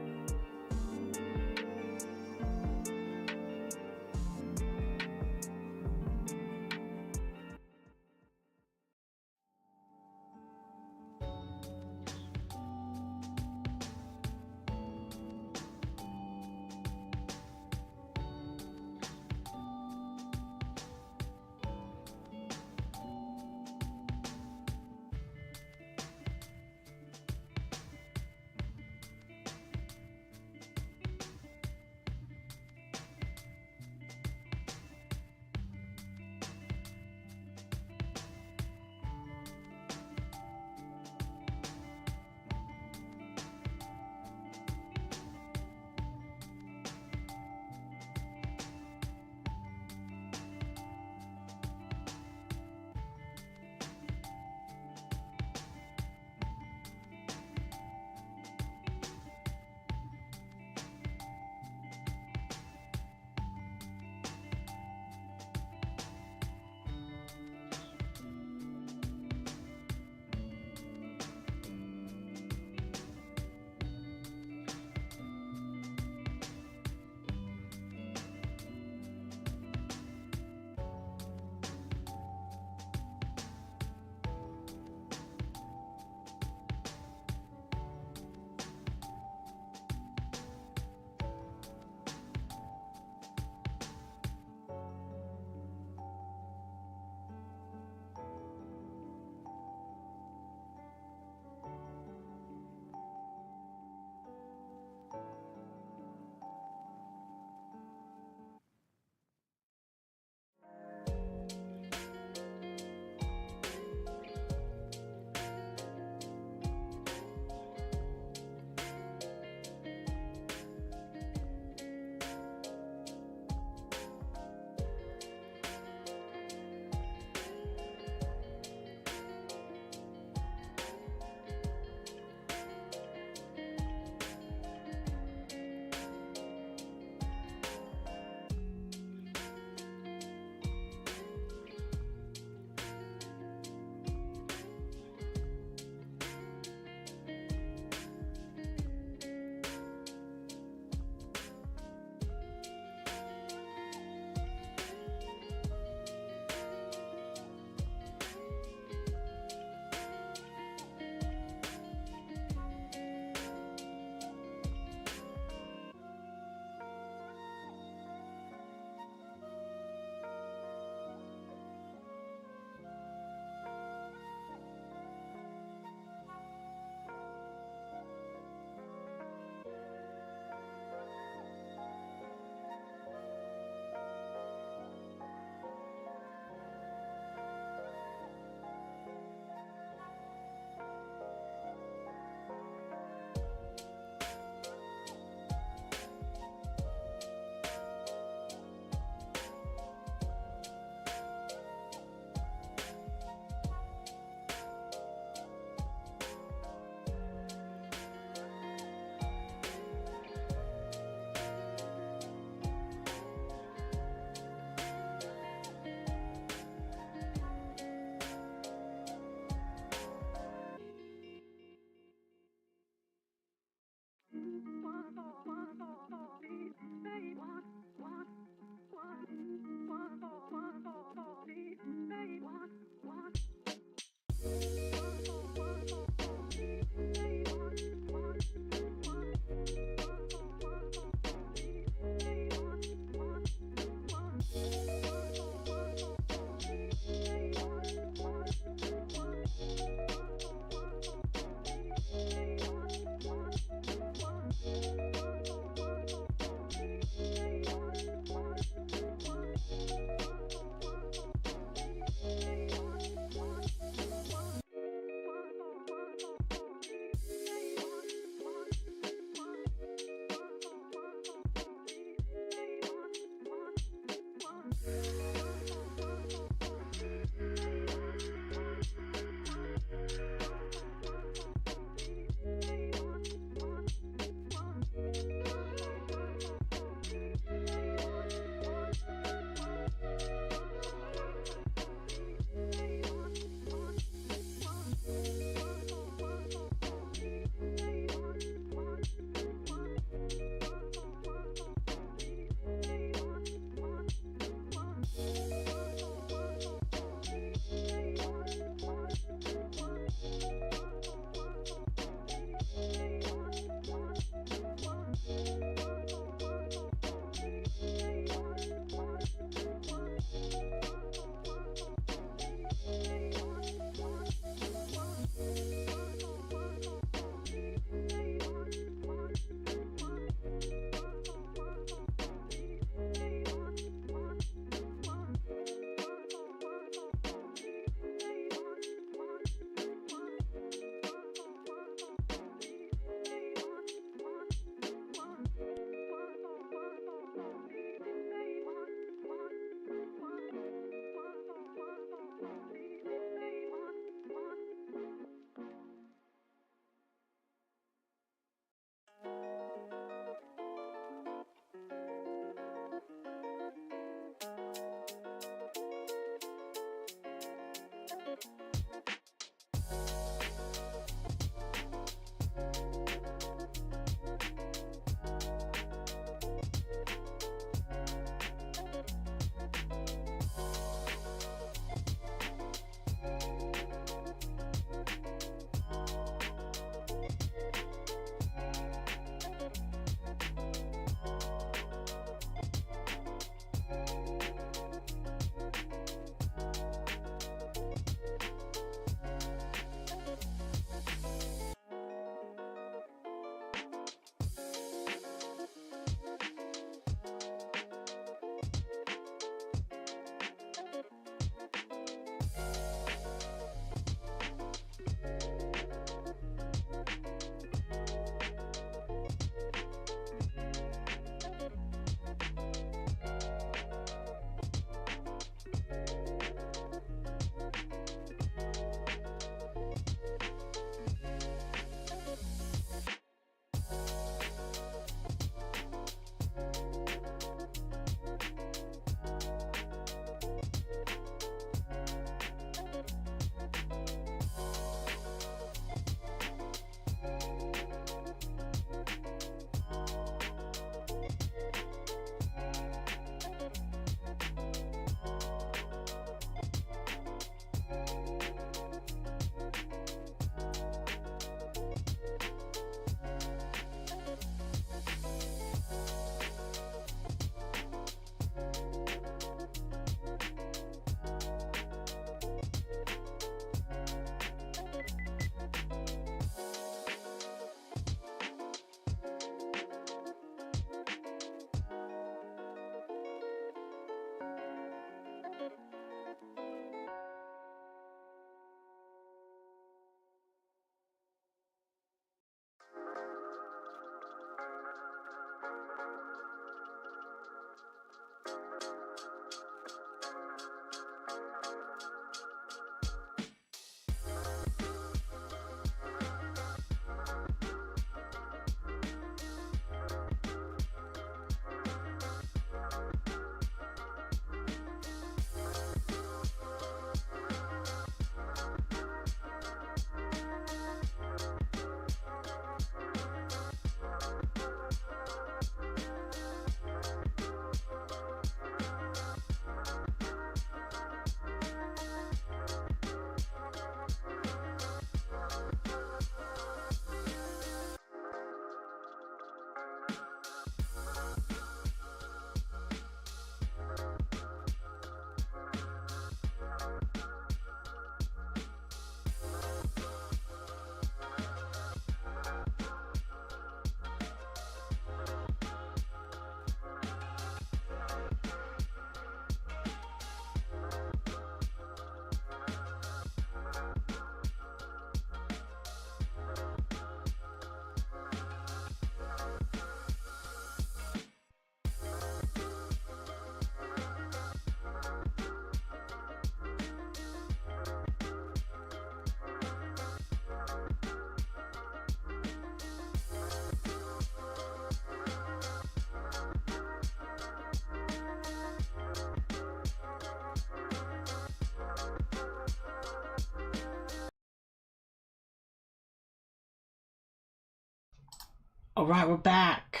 S2: All right, we're back.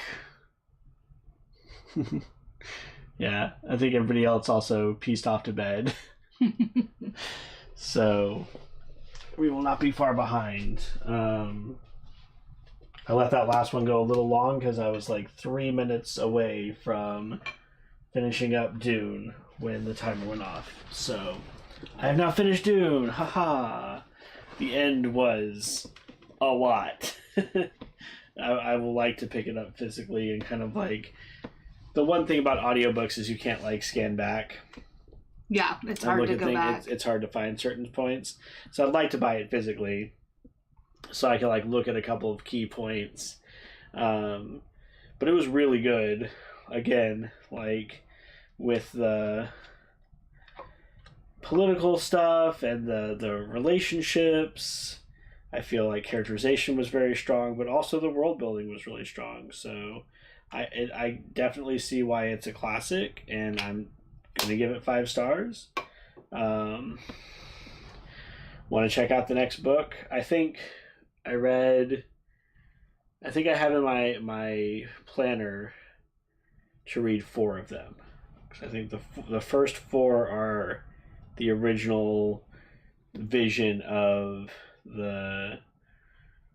S2: Yeah, I think everybody else also pieced off to bed. So we will not be far behind. I let that last one go a little long because I was like 3 minutes away from finishing up Dune when the timer went off. So I have now finished Dune. Haha. The end was a lot. I will like to pick it up physically and kind of like... The one thing about audiobooks is you can't like scan back.
S1: Yeah, it's hard to go back.
S2: It's hard to find certain points. So I'd like to buy it physically so I can like look at a couple of key points. But it was really good. Again, like with the political stuff and the relationships, I feel like characterization was very strong, but also the world building was really strong. So I definitely see why it's a classic, and I'm going to give it 5 stars. Want to check out the next book? I think I have in my planner to read 4 of them. I think the first 4 are the original vision of the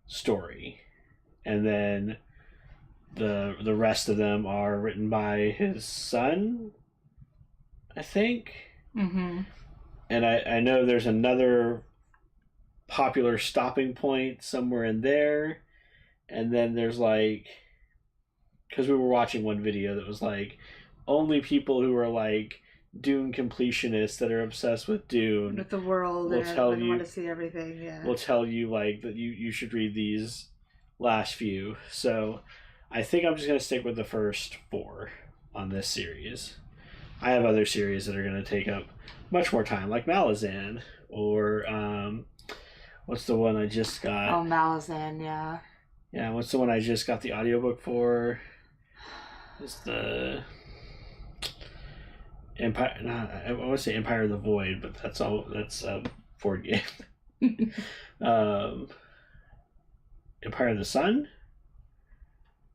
S2: story, and then the rest of them are written by his son, I think.
S1: Mm-hmm.
S2: And I know there's another popular stopping point somewhere in there, and then there's like, because we were watching one video that was like only people who are like Dune completionists that are obsessed with Dune,
S1: with the world,
S2: will tell you,
S1: want to see everything. Yeah,
S2: will tell you like that you should read these last few. So I think I'm just going to stick with the first 4 on this series. I have other series that are going to take up much more time, like Malazan, or what's the one I just got?
S1: Oh, Malazan, yeah.
S2: Yeah, what's the one I just got the audiobook for? It's the Empire. I want to say Empire of the Void, but that's a board game. Empire of the Sun?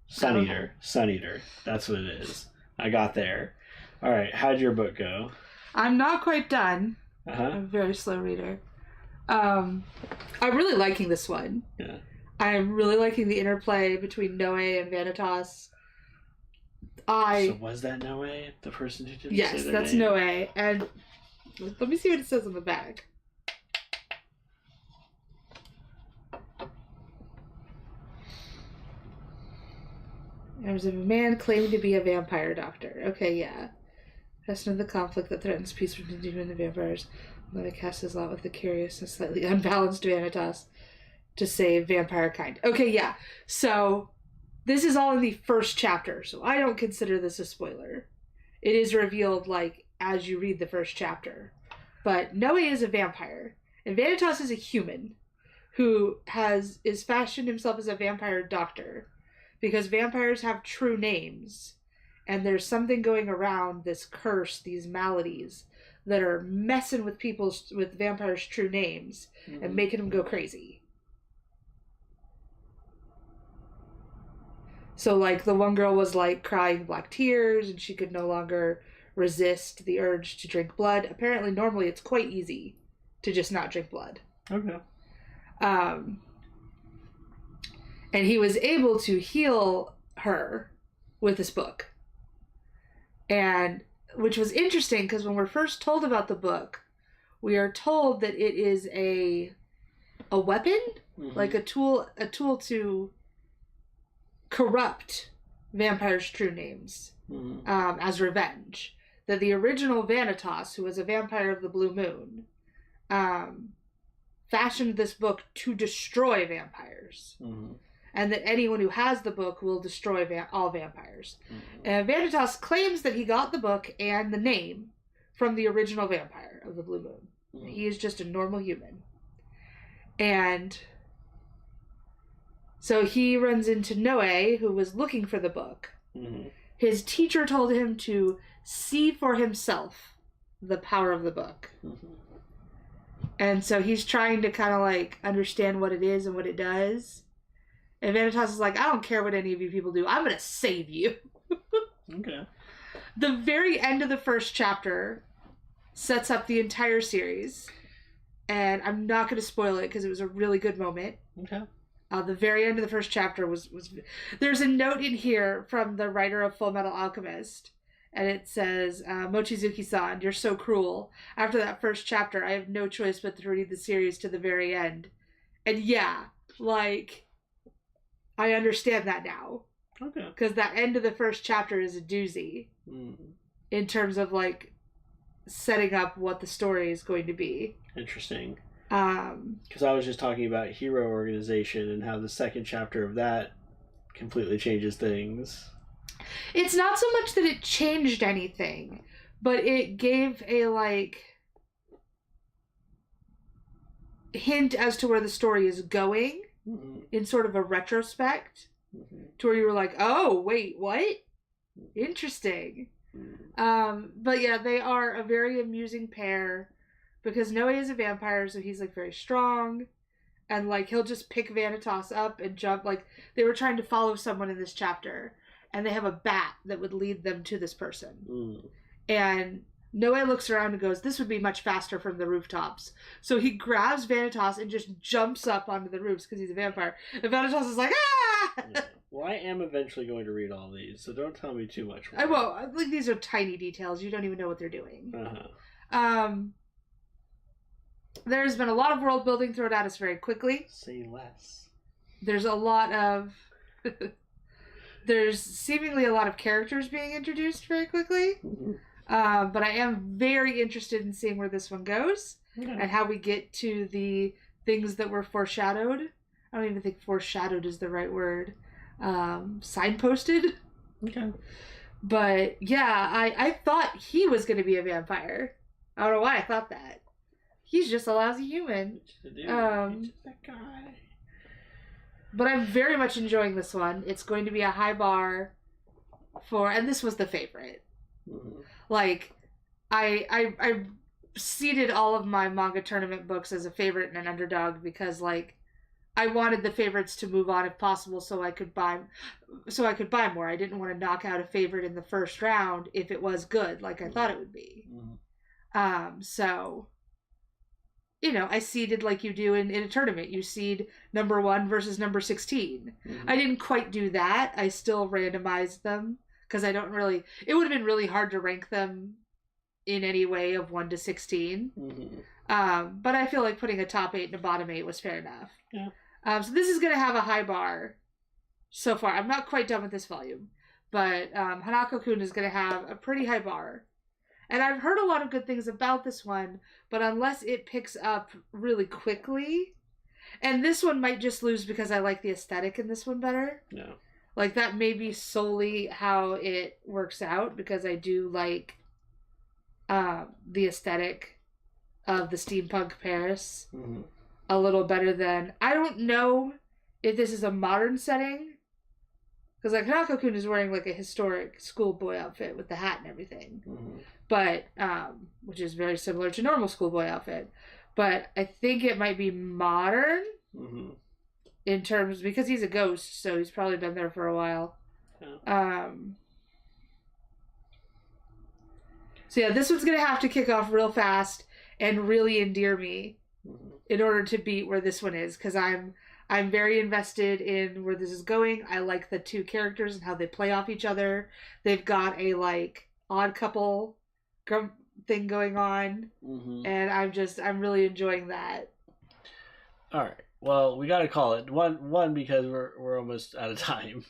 S2: Sun Eater. That's what it is. I got there. All right, how'd your book go?
S1: I'm not quite done. I'm a very slow reader. I'm really liking this one.
S2: Yeah.
S1: I'm really liking the interplay between Noe and Vanitas.
S2: So was that Noe, the person who didn't say their
S1: that's
S2: name?
S1: Noe. And let me see what it says on the back. There's a man claiming to be a vampire doctor. Okay, yeah. Has to know the conflict that threatens peace between the human and the vampires. Let me cast his lot with the curious and slightly unbalanced Vanitas to save vampire kind. Okay, yeah. So this is all in the first chapter, so I don't consider this a spoiler. It is revealed like as you read the first chapter. But Noe is a vampire, and Vanitas is a human who is fashioned himself as a vampire doctor because vampires have true names, and there's something going around this curse, these maladies that are messing with with vampires' true names and making them go crazy. So, like, the one girl was, like, crying black tears, and she could no longer resist the urge to drink blood. Apparently, normally, it's quite easy to just not drink blood.
S2: Okay.
S1: And he was able to heal her with this book. And, which was interesting, because when we're first told about the book, we are told that it is a weapon, like a tool to corrupt vampires' true names as revenge. That the original Vanitas, who was a vampire of the Blue Moon, fashioned this book to destroy vampires. And that anyone who has the book will destroy all vampires. And Vanitas claims that he got the book and the name from the original vampire of the Blue Moon. He is just a normal human. And so he runs into Noe, who was looking for the book. His teacher told him to see for himself the power of the book. And so he's trying to kind of like understand what it is and what it does. And Vanitas is like, I don't care what any of you people do. I'm going to save you.
S2: Okay.
S1: The very end of the first chapter sets up the entire series. And I'm not going to spoil it because it was a really good moment.
S2: Okay.
S1: The very end of the first chapter was... There's a note in here from the writer of Full Metal Alchemist. And it says, Mochizuki-san, you're so cruel. After that first chapter, I have no choice but to read the series to the very end. And yeah, like, I understand that now.
S2: Okay.
S1: Because that end of the first chapter is a doozy. In terms of, like, setting up what the story is going to be.
S2: Interesting. Because I was just talking about Hero Organization and how the second chapter of that completely changes things.
S1: It's not so much that it changed anything, but it gave a, like, hint as to where the story is going in sort of a retrospect to where you were like, oh, wait, what? Interesting. But yeah, they are a very amusing pair because Noe is a vampire, so he's, like, very strong. And, like, he'll just pick Vanitas up and jump. Like, they were trying to follow someone in this chapter. And they have a bat that would lead them to this person. And Noe looks around and goes, this would be much faster from the rooftops. So he grabs Vanitas and just jumps up onto the roofs because he's a vampire. And Vanitas is like, ah!
S2: Yeah. Well, I am eventually going to read all these, so don't tell me too much more.
S1: I won't. Like, these are tiny details. You don't even know what they're doing. There's been a lot of world building thrown at us very quickly.
S2: Say less.
S1: There's a lot of... There's seemingly a lot of characters being introduced very quickly. But I am very interested in seeing where this one goes and how we get to the things that were foreshadowed. I don't even think foreshadowed is the right word. Signposted.
S2: Okay.
S1: But yeah, I thought he was going to be a vampire. I don't know why I thought that. He's just a lousy human.
S2: He's just that guy.
S1: But I'm very much enjoying this one. It's going to be a high bar for, and this was the favorite. Like, I seeded all of my manga tournament books as a favorite and an underdog because, like, I wanted the favorites to move on if possible so I could buy more. I didn't want to knock out a favorite in the first round if it was good, like I thought it would be. So, you know, I seeded like you do in a tournament. You seed number 1 versus number 16. I didn't quite do that. I still randomized them because I don't really... It would have been really hard to rank them in any way of 1 to 16. But I feel like putting a top 8 and a bottom 8 was fair enough.
S2: Yeah.
S1: So this is going to have a high bar so far. I'm not quite done with this volume. But Hanako-kun is going to have a pretty high bar. And I've heard a lot of good things about this one, but unless it picks up really quickly, and this one might just lose because I like the aesthetic in this one better.
S2: No.
S1: Like, that may be solely how it works out, because I do like the aesthetic of the steampunk Paris a little better than... I don't know if this is a modern setting, because, like, Hanako-kun is wearing, like, a historic schoolboy outfit with the hat and everything. But, which is very similar to normal schoolboy outfit. But I think it might be modern in terms, because he's a ghost, so he's probably been there for a while. So yeah, this one's going to have to kick off real fast and really endear me in order to beat where this one is, because I'm very invested in where this is going. I like the two characters and how they play off each other. They've got a, like, odd couple thing going on, and I'm really enjoying that.
S2: All right. Well, we got to call it one because we're almost out of time,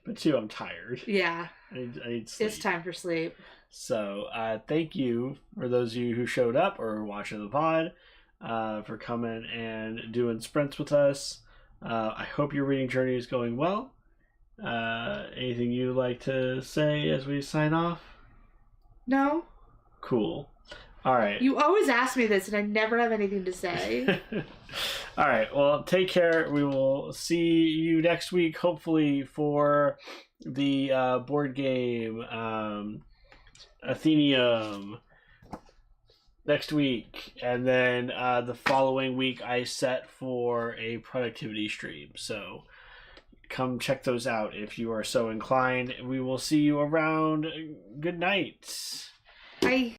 S2: but 2, I'm tired.
S1: Yeah,
S2: I need sleep.
S1: It's time for sleep.
S2: So thank you for those of you who showed up or are watching the pod, for coming and doing sprints with us. I hope your reading journey is going well. Anything you'd like to say as we sign off?
S1: No.
S2: Cool. All right.
S1: You always ask me this, and I never have anything to say.
S2: All right. Well, take care. We will see you next week, hopefully, for the board game Athenium next week. And then the following week, I set for a productivity stream. So come check those out if you are so inclined. We will see you around. Good night.
S1: Bye.